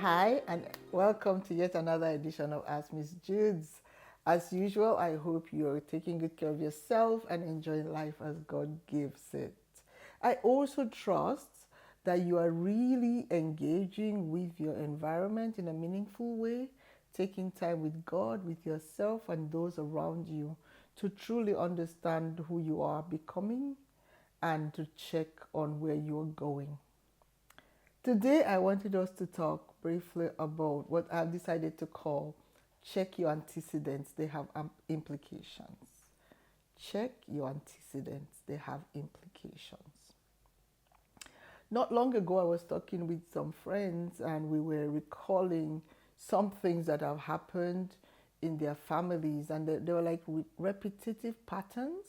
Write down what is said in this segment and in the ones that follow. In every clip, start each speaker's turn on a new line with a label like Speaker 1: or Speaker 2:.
Speaker 1: Hi, and welcome to yet another edition of Ask Miss Judes. As usual, I hope you're taking good care of yourself and enjoying life as God gives it. I also trust that you are really engaging with your environment in a meaningful way, taking time with God, with yourself, and those around you to truly understand who you are becoming and to check on where you're going. Today, I wanted us to talk briefly about what I've decided to call check your antecedents, they have implications. Check your antecedents, they have implications. Not long ago, I was talking with some friends and we were recalling some things that have happened in their families, and they were like repetitive patterns.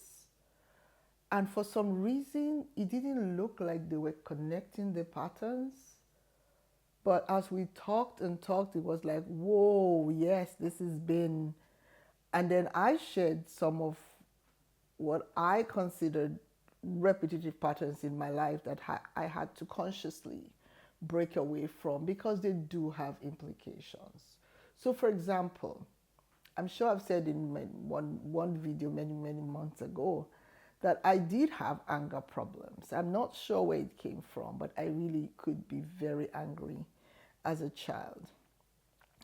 Speaker 1: And for some reason, it didn't look like they were connecting the patterns. But as we talked and talked, it was like, whoa, yes, this has been. And then I shared some of what I considered repetitive patterns in my life that I had to consciously break away from because they do have implications. So, for example, I'm sure I've said in one video many months ago that I did have anger problems. I'm not sure where it came from, but I really could be very angry as a child.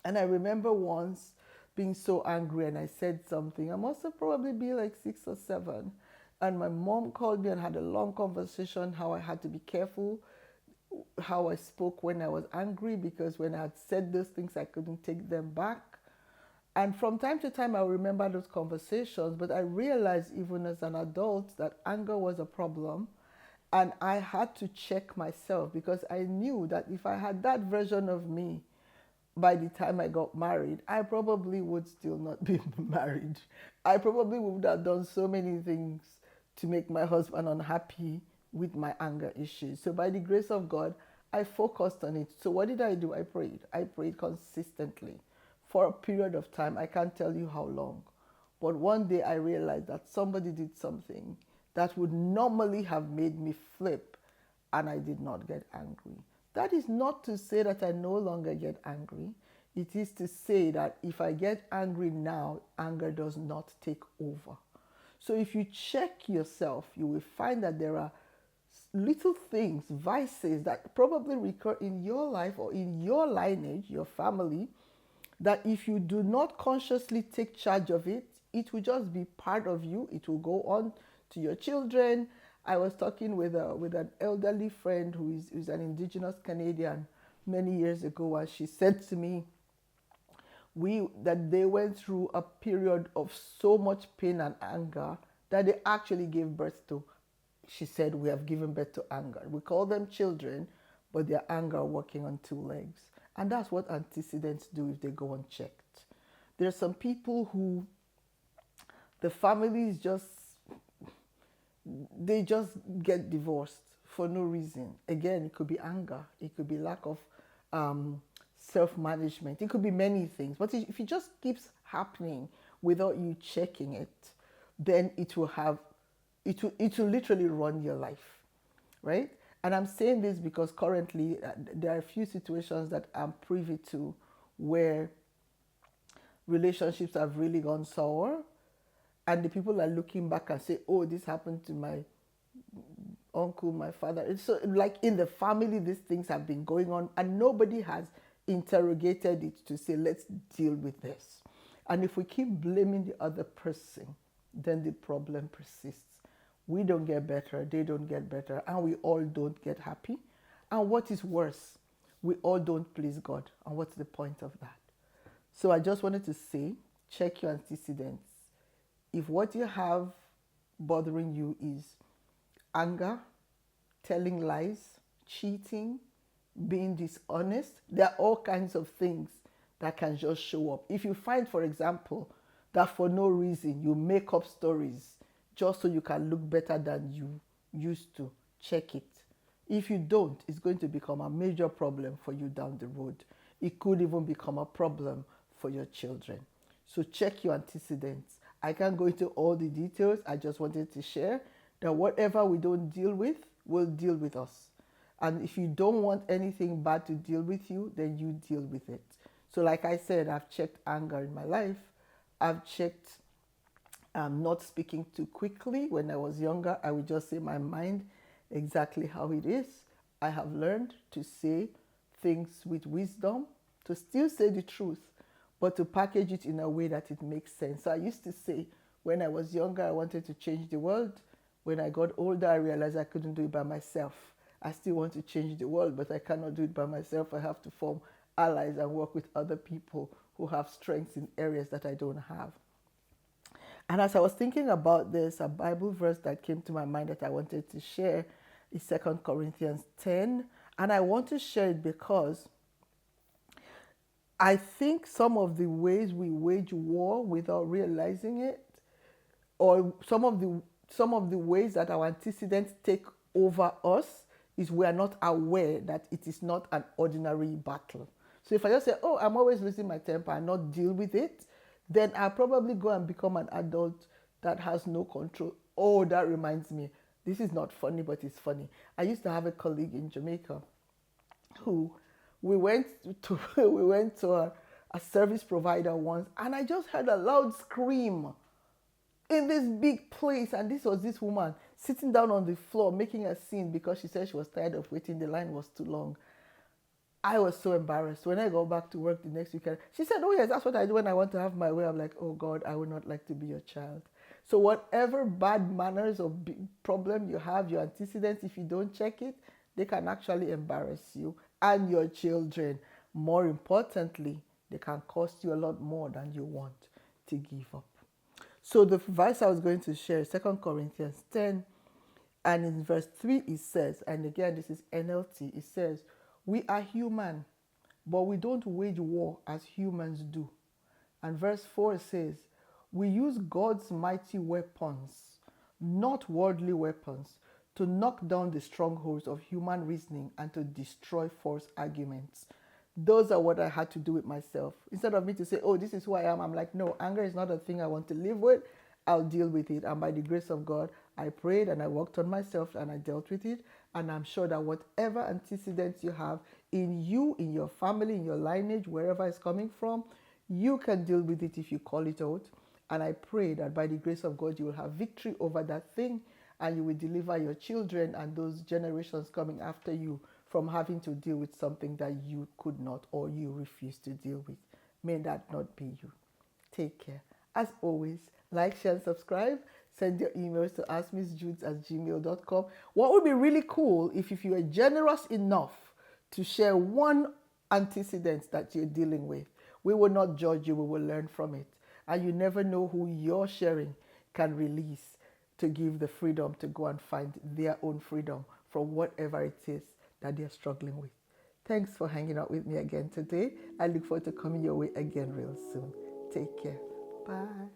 Speaker 1: And I remember once being so angry and I said something. I must have probably been like 6 or 7. And my mom called me and had a long conversation how I had to be careful how I spoke when I was angry, because when I had said those things, I couldn't take them back. And from time to time, I remember those conversations, but I realized even as an adult that anger was a problem. And I had to check myself because I knew that if I had that version of me by the time I got married, I probably would still not be married. I probably would have done so many things to make my husband unhappy with my anger issues. So, by the grace of God, I focused on it. So, what did I do? I prayed. I prayed consistently for a period of time. I can't tell you how long. But one day I realized that somebody did something that would normally have made me flip, and I did not get angry. That is not to say that I no longer get angry. It is to say that if I get angry now, anger does not take over. So if you check yourself, you will find that there are little things, vices that probably recur in your life or in your lineage, your family, that if you do not consciously take charge of it, it will just be part of you. It will go on to your children. I was talking with an elderly friend who's an indigenous Canadian many years ago, and she said to me that they went through a period of so much pain and anger that they actually gave birth to. She said, we have given birth to anger. We call them children, but their anger working on two legs. And that's what antecedents do if they go unchecked. There are some people who the families they just get divorced for no reason. Again, it could be anger, it could be lack of self-management, it could be many things. But if it just keeps happening without you checking it, then it will literally run your life, right? And I'm saying this because currently there are a few situations that I'm privy to where relationships have really gone sour, and the people are looking back and say, oh, this happened to my uncle, my father. It's so like in the family, these things have been going on and nobody has interrogated it to say, let's deal with this. And if we keep blaming the other person, then the problem persists. We don't get better, they don't get better, and we all don't get happy. And what is worse, we all don't please God. And what's the point of that? So I just wanted to say, check your antecedents. If what you have bothering you is anger, telling lies, cheating, being dishonest, there are all kinds of things that can just show up. If you find, for example, that for no reason you make up stories just so you can look better than you used to, check it. If you don't, it's going to become a major problem for you down the road. It could even become a problem for your children. So check your antecedents. I can't go into all the details. I just wanted to share that whatever we don't deal with will deal with us. And if you don't want anything bad to deal with you, then you deal with it. So, like I said, I've checked anger in my life. I've checked not speaking too quickly. When I was younger, I would just say my mind exactly how it is. I have learned to say things with wisdom, to still say the truth, but to package it in a way that it makes sense. So I used to say when I was younger, I wanted to change the world. When I got older, I realized I couldn't do it by myself. I still want to change the world, but I cannot do it by myself. I have to form allies and work with other people who have strengths in areas that I don't have. And as I was thinking about this, a Bible verse that came to my mind that I wanted to share is 2 Corinthians 10. And I want to share it because I think some of the ways we wage war without realizing it, or some of the ways that our antecedents take over us, is we are not aware that it is not an ordinary battle. So if I just say, oh, I'm always losing my temper and not deal with it, then I'll probably go and become an adult that has no control. Oh, that reminds me. This is not funny, but it's funny. I used to have a colleague in Jamaica who we went to a service provider once, and I just heard a loud scream in this big place, and this was this woman sitting down on the floor making a scene because she said she was tired of waiting. The line was too long. I was so embarrassed. When I got back to work the next weekend, she said, oh yes, that's what I do when I want to have my way. I'm like, oh God, I would not like to be your child. So whatever bad manners or problem you have, your antecedents, if you don't check it, they can actually embarrass you and your children. More importantly, they can cost you a lot more than you want to give up. So the verse I was going to share is 2 Corinthians 10, and in verse 3 it says, and again this is NLT, it says, we are human, but we don't wage war as humans do. And verse 4 says, we use God's mighty weapons, not worldly weapons, to knock down the strongholds of human reasoning and to destroy false arguments. Those are what I had to do with myself. Instead of me to say, oh, this is who I am, I'm like, no, anger is not a thing I want to live with. I'll deal with it. And by the grace of God, I prayed and I worked on myself and I dealt with it. And I'm sure that whatever antecedents you have in you, in your family, in your lineage, wherever it's coming from, you can deal with it if you call it out. And I pray that by the grace of God, you will have victory over that thing and you will deliver your children and those generations coming after you from having to deal with something that you could not or you refuse to deal with. May that not be you. Take care. As always, like, share, and subscribe. Send your emails to askmissjudes@gmail.com. What would be really cool if you are generous enough to share one antecedent that you're dealing with. We will not judge you. We will learn from it. And you never know who your sharing can release to give the freedom to go and find their own freedom from whatever it is that they're struggling with. Thanks for hanging out with me again today. I look forward to coming your way again real soon. Take care. Bye.